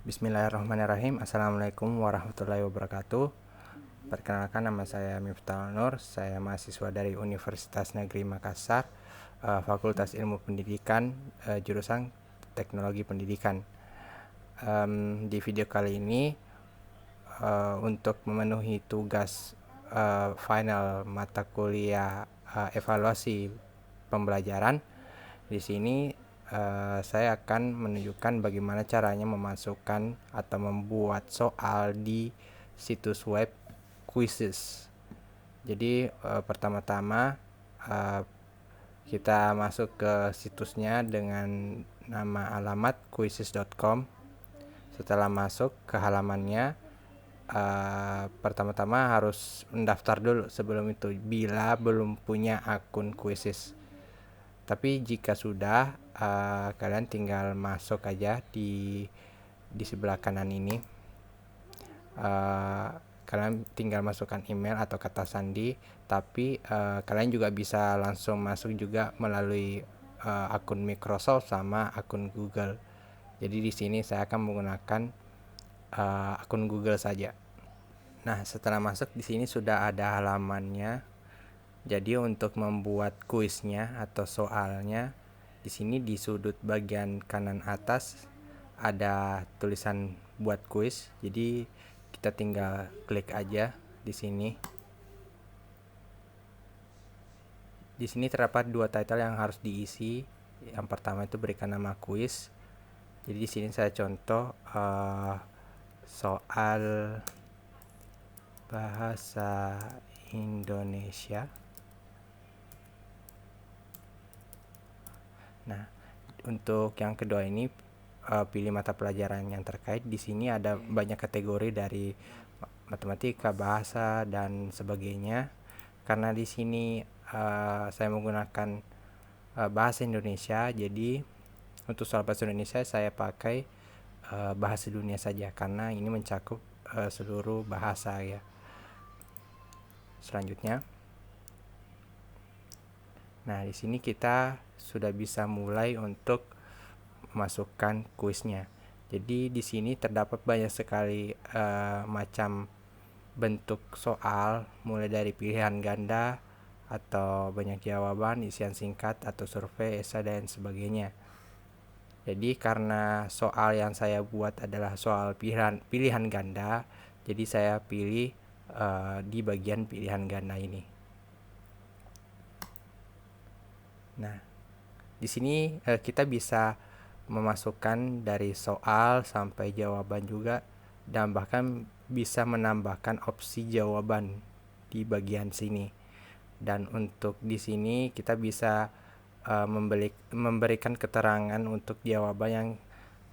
Bismillahirrahmanirrahim. Assalamualaikum warahmatullahi wabarakatuh. Perkenalkan, nama saya Miftahul Nur. Saya mahasiswa dari Universitas Negeri Makassar, Fakultas Ilmu Pendidikan, jurusan Teknologi Pendidikan. Di video kali ini, untuk memenuhi tugas final mata kuliah evaluasi pembelajaran, di sini saya akan menunjukkan bagaimana caranya memasukkan atau membuat soal di situs web quizzes. Jadi pertama-tama kita masuk ke situsnya dengan nama alamat quizzes.com. Setelah masuk ke halamannya, pertama-tama harus mendaftar dulu sebelum itu bila belum punya akun quizzes. Tapi jika sudah, kalian tinggal masuk aja di sebelah kanan ini. Kalian tinggal masukkan email atau kata sandi, tapi kalian juga bisa langsung masuk juga melalui akun Microsoft sama akun Google. Jadi di sini saya akan menggunakan akun Google saja. Nah, setelah masuk di sini sudah ada halamannya. Jadi untuk membuat kuisnya atau soalnya, di sini di sudut bagian kanan atas ada tulisan buat kuis. Jadi kita tinggal klik aja di sini. Di sini terdapat dua title yang harus diisi. Yang pertama itu berikan nama kuis. Jadi di sini saya contoh soal bahasa Indonesia. Nah, untuk yang kedua ini pilih mata pelajaran yang terkait. Di sini ada banyak kategori dari matematika, bahasa dan sebagainya. Karena di sini saya menggunakan bahasa Indonesia, jadi untuk soal bahasa Indonesia saya pakai bahasa dunia saja karena ini mencakup seluruh bahasa ya. Selanjutnya, nah di sini kita sudah bisa mulai untuk memasukkan kuisnya. Jadi di sini terdapat banyak sekali macam bentuk soal, mulai dari pilihan ganda atau banyak jawaban, isian singkat atau survei, esai dan sebagainya. Jadi karena soal yang saya buat adalah soal pilihan ganda, jadi saya pilih di bagian pilihan ganda ini. Nah, di sini kita bisa memasukkan dari soal sampai jawaban juga, dan bahkan bisa menambahkan opsi jawaban di bagian sini. Dan untuk di sini kita bisa memberikan keterangan untuk jawaban yang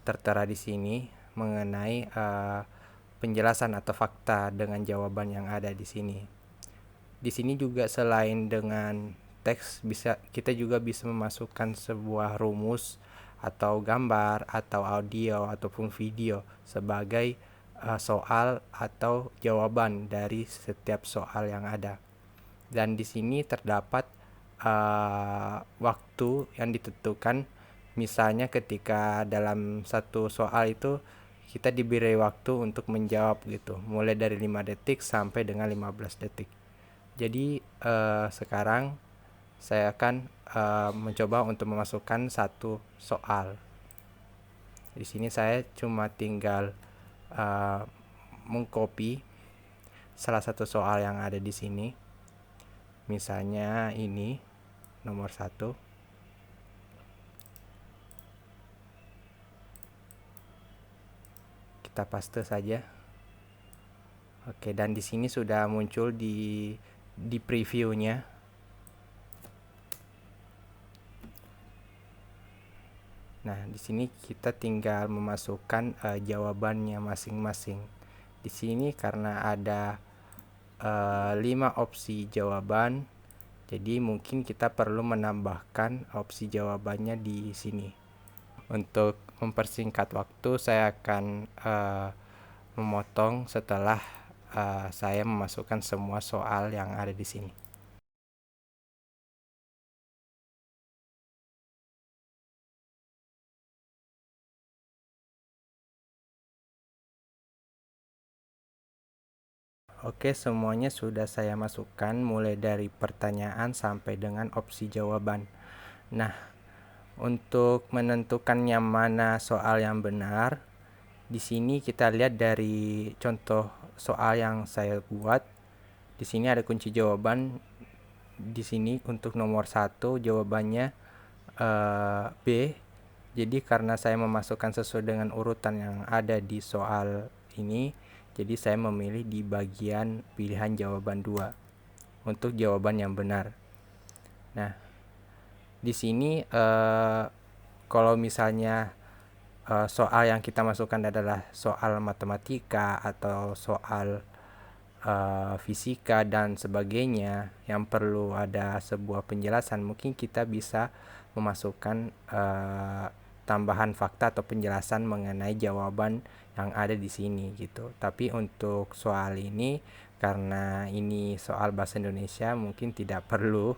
tertera di sini mengenai penjelasan atau fakta dengan jawaban yang ada di sini. Di sini juga selain dengan teks, kita juga bisa memasukkan sebuah rumus atau gambar atau audio ataupun video sebagai soal atau jawaban dari setiap soal yang ada. Dan di sini terdapat waktu yang ditentukan. Misalnya ketika dalam satu soal itu kita diberi waktu untuk menjawab gitu, mulai dari 5 detik sampai dengan 15 detik. Jadi sekarang saya akan mencoba untuk memasukkan satu soal. Di sini saya cuma tinggal mengcopy salah satu soal yang ada di sini. Misalnya ini nomor 1. Kita paste saja. Oke, dan di sini sudah muncul di previewnya. Nah, di sini kita tinggal memasukkan jawabannya masing-masing. Di sini karena ada 5 opsi jawaban, jadi mungkin kita perlu menambahkan opsi jawabannya di sini. Untuk mempersingkat waktu, saya akan memotong setelah saya memasukkan semua soal yang ada di sini. Oke, semuanya sudah saya masukkan mulai dari pertanyaan sampai dengan opsi jawaban. Nah, untuk menentukannya mana soal yang benar, di sini kita lihat dari contoh soal yang saya buat. Di sini ada kunci jawaban. Di sini untuk nomor 1 jawabannya B. Jadi karena saya memasukkan sesuai dengan urutan yang ada di soal ini, jadi saya memilih di bagian pilihan jawaban 2 untuk jawaban yang benar. Nah, di sini kalau misalnya soal yang kita masukkan adalah soal matematika atau soal fisika dan sebagainya yang perlu ada sebuah penjelasan, mungkin kita bisa memasukkan tambahan fakta atau penjelasan mengenai jawaban yang ada di sini gitu. Tapi untuk soal ini, karena ini soal bahasa Indonesia, mungkin tidak perlu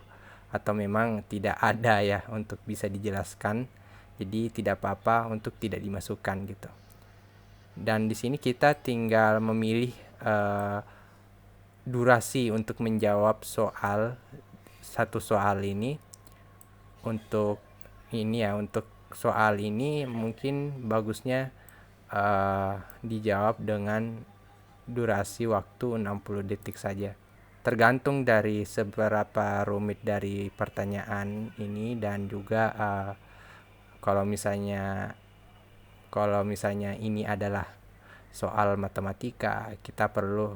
atau memang tidak ada ya untuk bisa dijelaskan. Jadi tidak apa-apa untuk tidak dimasukkan gitu. Dan di sini kita tinggal memilih durasi untuk menjawab satu soal ini. Untuk ini ya, untuk soal ini mungkin bagusnya dijawab dengan durasi waktu 60 detik saja. Tergantung dari seberapa rumit dari pertanyaan ini, dan juga kalau misalnya ini adalah soal matematika, kita perlu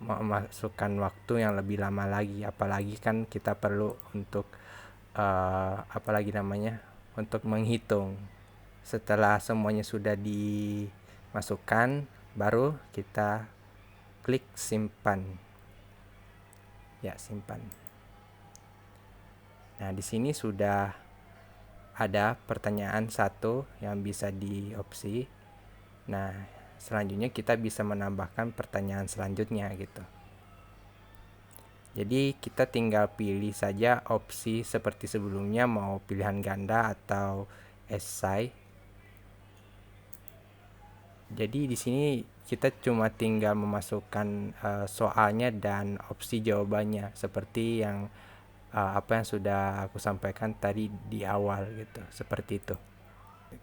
memasukkan waktu yang lebih lama lagi, apalagi kan kita perlu untuk untuk menghitung. Setelah semuanya sudah dimasukkan, baru kita klik simpan. Ya, simpan. Nah, di sini sudah ada pertanyaan 1 yang bisa diopsi. Nah, selanjutnya kita bisa menambahkan pertanyaan selanjutnya gitu. Jadi kita tinggal pilih saja opsi seperti sebelumnya, mau pilihan ganda atau esai. Jadi di sini kita cuma tinggal memasukkan soalnya dan opsi jawabannya seperti yang apa yang sudah aku sampaikan tadi di awal gitu, seperti itu.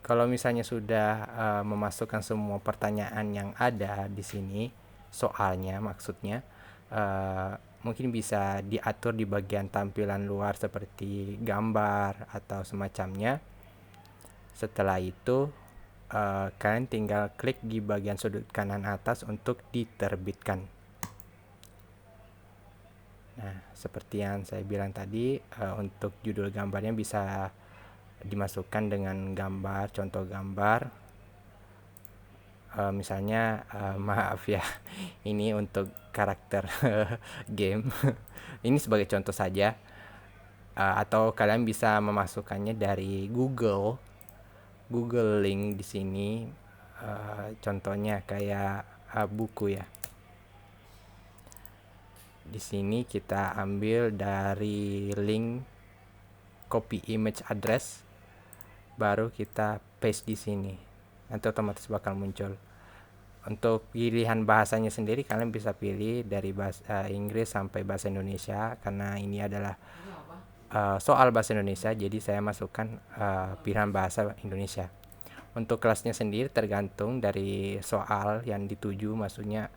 Kalau misalnya sudah memasukkan semua pertanyaan yang ada di sini, soalnya maksudnya, mungkin bisa diatur di bagian tampilan luar seperti gambar atau semacamnya. Setelah itu kalian tinggal klik di bagian sudut kanan atas untuk diterbitkan. Nah, seperti yang saya bilang tadi, untuk judul gambarnya bisa dimasukkan dengan gambar, contoh gambar. Misalnya maaf ya, ini untuk karakter game. Ini sebagai contoh saja. Atau kalian bisa memasukkannya dari Google link di sini. Contohnya kayak buku ya. Di sini kita ambil dari link copy image address, baru kita paste di sini. Nanti otomatis bakal muncul. Untuk pilihan bahasanya sendiri, kalian bisa pilih dari bahasa Inggris sampai bahasa Indonesia, karena ini adalah soal bahasa Indonesia, jadi saya masukkan pilihan bahasa Indonesia. Untuk kelasnya sendiri tergantung dari soal yang dituju, maksudnya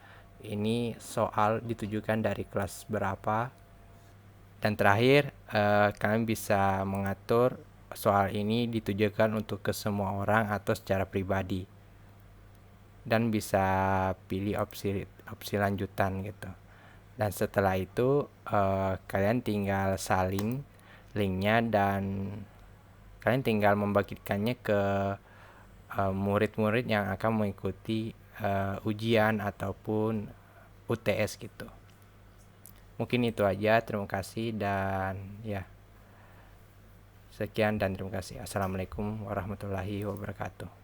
ini soal ditujukan dari kelas berapa. Dan terakhir, kalian bisa mengatur soal ini ditujukan untuk ke semua orang atau secara pribadi. Dan bisa pilih opsi lanjutan gitu. Dan setelah itu kalian tinggal salin linknya, dan kalian tinggal membagikannya ke murid-murid yang akan mengikuti ujian ataupun UTS gitu. Mungkin itu aja, terima kasih, dan ya, sekian dan terima kasih. Assalamualaikum warahmatullahi wabarakatuh.